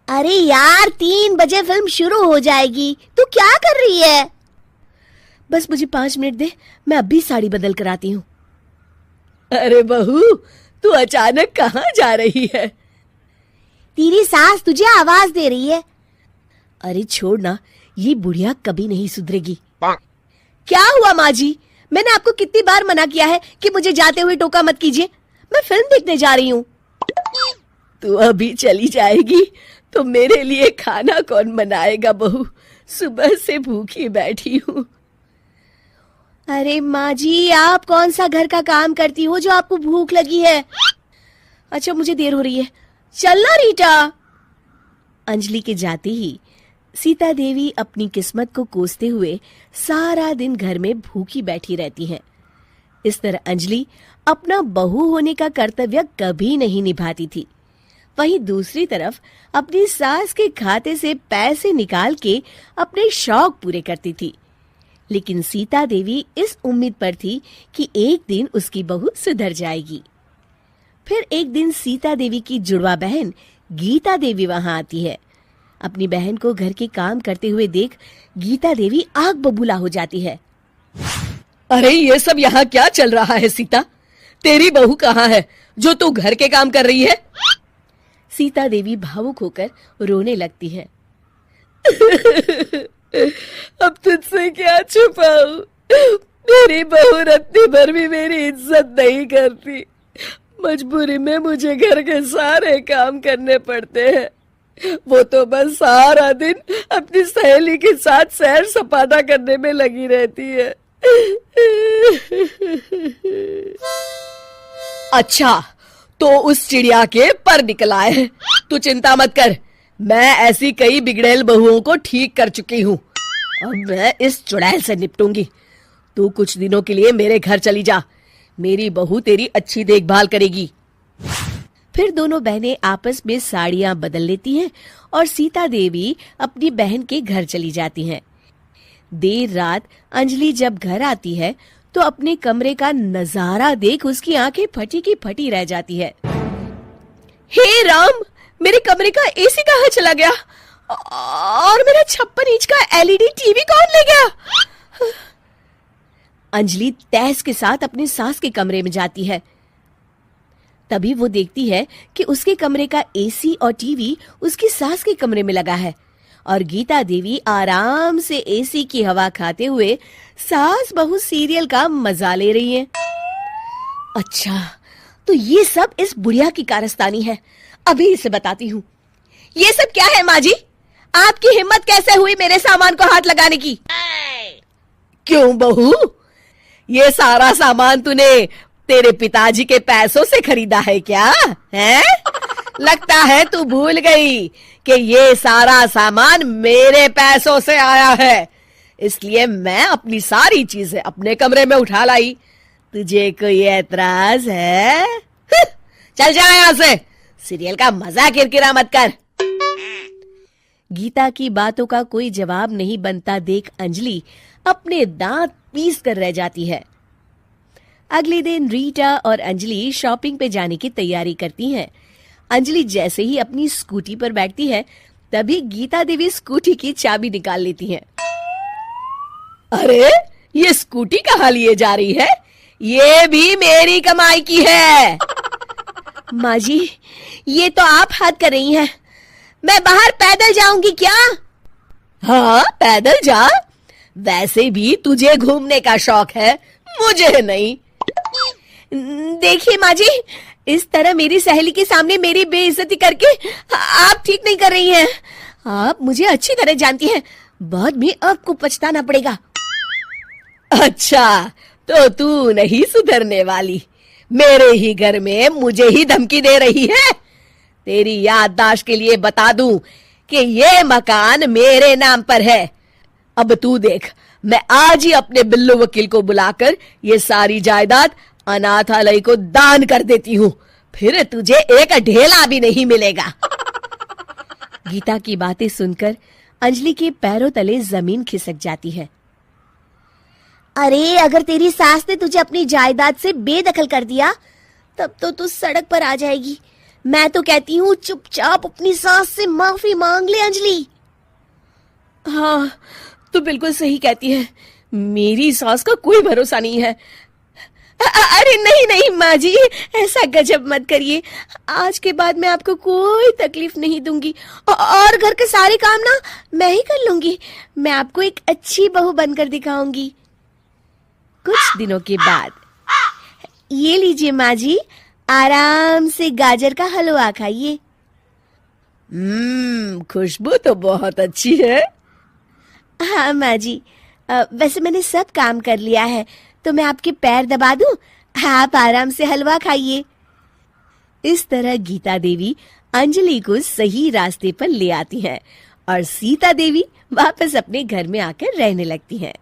अरे यार 3 बजे फिल्म शुरू हो जाएगी, तू क्या कर रही है? बस मुझे 5 मिनट दे, मैं अभी साड़ी बदल कर आती हूँ। अरे बहू, तू अचानक कहाँ जा रही है? तेरी सास तुझे आवाज दे रही है। अरे छोड़ ना, ये बुढ़िया कभी नहीं सुधरेगी। क्या हुआ माँ जी? मैंने आपको कितनी बार मना किया है कि मुझे जाते हुए टोका मत कीजिए। मैं फिल्म देखने जा रही हूँ। तू अभी चली जाएगी तो मेरे लिए खाना कौन बनाएगा बहू? सुबह से भूखी बैठी हूँ। अरे माँ जी, आप कौन सा घर का काम करती हो जो आपको भूख लगी है? अच्छा, मुझे देर हो रही है, चलना रीटा। अंजलि के जाते ही सीता देवी अपनी किस्मत को कोसते हुए सारा दिन घर में भूखी बैठी रहती हैं। इस तरह अंजलि अपना बहू होने का कर्तव्य कभी नहीं निभाती थी। वहीं दूसरी तरफ अपनी सास के खाते से पैसे निकाल के अपने शौक पूरे करती थी। लेकिन सीता देवी इस उम्मीद पर थी कि एक दिन उसकी बहू सुधर जाएगी। फिर एक दिन सीता देवी की जुड़वा बहन गीता देवी वहां आती है। अपनी बहन को घर के काम करते हुए देख गीता देवी आग बबूला हो जाती है। अरे ये सब यहाँ क्या चल रहा है सीता? तेरी बहू कहाँ है जो तू घर के काम कर रही है? सीता देवी भावुक होकर रोने लगती है। अब तुझसे क्या छुपाऊं? मेरी बहू रत्ती भर भी मेरी इज्जत नहीं करती। मजबूरी में मुझे घर के सारे काम करने पड़ते हैं। वो तो बस सारा दिन अपनी सहेली के साथ सैर सपाटा करने में लगी रहती है। अच्छा, तो उस चिड़िया के पर निकल आए। तू चिंता मत कर, मैं ऐसी कई बिगड़ैल बहुओं को ठीक कर चुकी हूँ। अब मैं इस चुड़ैल से निपटूंगी। तू कुछ दिनों के लिए मेरे घर चली जा, मेरी बहू तेरी अच्छी देखभाल करेगी। फिर दोनों बहनें आपस में साड़ियां बदल लेती हैं और सीता देवी अपनी बहन के घर चली जाती हैं। देर रात अंजलि जब घर आती है तो अपने कमरे का नजारा देख उसकी आंखें फटी की फटी रह जाती है। हे राम, मेरे कमरे का एसी कहाँ चला गया? और मेरा 56 इंच का एलईडी टीवी कौन ले गया? अंजलि तहस के साथ अपनी सास के कमरे में जाती है। तभी वो देखती है कि उसके कमरे का एसी और टीवी उसकी सास के कमरे में लगा है और गीता देवी आराम से एसी की हवा खाते हुए सास बहू सीरियल का मजा ले रही है। अच्छा, तो ये सब इस बुढ़िया की कारस्तानी है। अभी इसे बताती हूँ। ये सब क्या है माँ जी? आपकी हिम्मत कैसे हुई मेरे सामान को हाथ लगाने की? क्यों बहू, ये सारा सामान तूने तेरे पिताजी के पैसों से खरीदा है क्या? हैं? लगता है तू भूल गई कि ये सारा सामान मेरे पैसों से आया है, इसलिए मैं अपनी सारी चीजें अपने कमरे में उठा लाई। तुझे कोई एतराज है? चल जा यहाँ से, सीरियल का मजा किरकिरा मत कर। गीता की बातों का कोई जवाब नहीं बनता देख अंजलि अपने दांत पीस कर रह जाती है। अगले दिन रीटा और अंजलि शॉपिंग पे जाने की तैयारी करती हैं। अंजलि जैसे ही अपनी स्कूटी पर बैठती है तभी गीता देवी स्कूटी की चाबी निकाल लेती हैं। अरे, ये स्कूटी कहाँ लिए जा रही है? ये भी मेरी कमाई की है। माँ जी, ये तो आप हद कर रही हैं। मैं बाहर पैदल जाऊंगी क्या? हाँ, पैदल जा। वैसे भी तुझे घूमने का शौक है, मुझे नहीं। देखिए माँ जी, इस तरह मेरी सहेली के सामने मेरी बेइज्जती करके आप ठीक नहीं कर रही हैं। आप मुझे अच्छी तरह जानती हैं, बाद में आपको पछताना पड़ेगा। अच्छा, तो तू नहीं सुधरने वाली? मेरे ही घर में मुझे ही धमकी दे रही है? तेरी याददाश्त के लिए बता दूं कि ये मकान मेरे नाम पर है। अब तू देख, मैं आज ही अपने बिल्लू वकील को बुलाकर ये सारी जायदाद अनाथालय को दान कर देती हूँ, फिर तुझे एक ढेला भी नहीं मिलेगा। गीता की बातें सुनकर अंजलि के पैरों तले जमीन खिसक जाती है। अरे, अगर तेरी सास ने तुझे अपनी जायदाद से बेदखल कर दिया तब तो तू सड़क पर आ जाएगी। मैं तो कहती हूँ चुपचाप अपनी सास से माफी मांग ले अंजलि। हाँ, तू बिल्कुल सही कहती है, मेरी सास का कोई भरोसा नहीं है। अरे नहीं नहीं माँ जी, ऐसा गजब मत करिए। आज के बाद मैं आपको कोई तकलीफ नहीं दूंगी और घर के सारे काम ना मैं ही कर लूंगी। मैं आपको एक अच्छी बहू बनकर दिखाऊंगी। कुछ दिनों के बाद ये लीजिए माँ जी, आराम से गाजर का हलवा खाइए। खुशबू तो बहुत अच्छी है। हाँ माँ जी, वैसे मैंने सब काम कर लिया है, तो मैं आपके पैर दबा दूं? आप आराम से हलवा खाइए। इस तरह गीता देवी अंजलि को सही रास्ते पर ले आती हैं और सीता देवी वापस अपने घर में आकर रहने लगती हैं।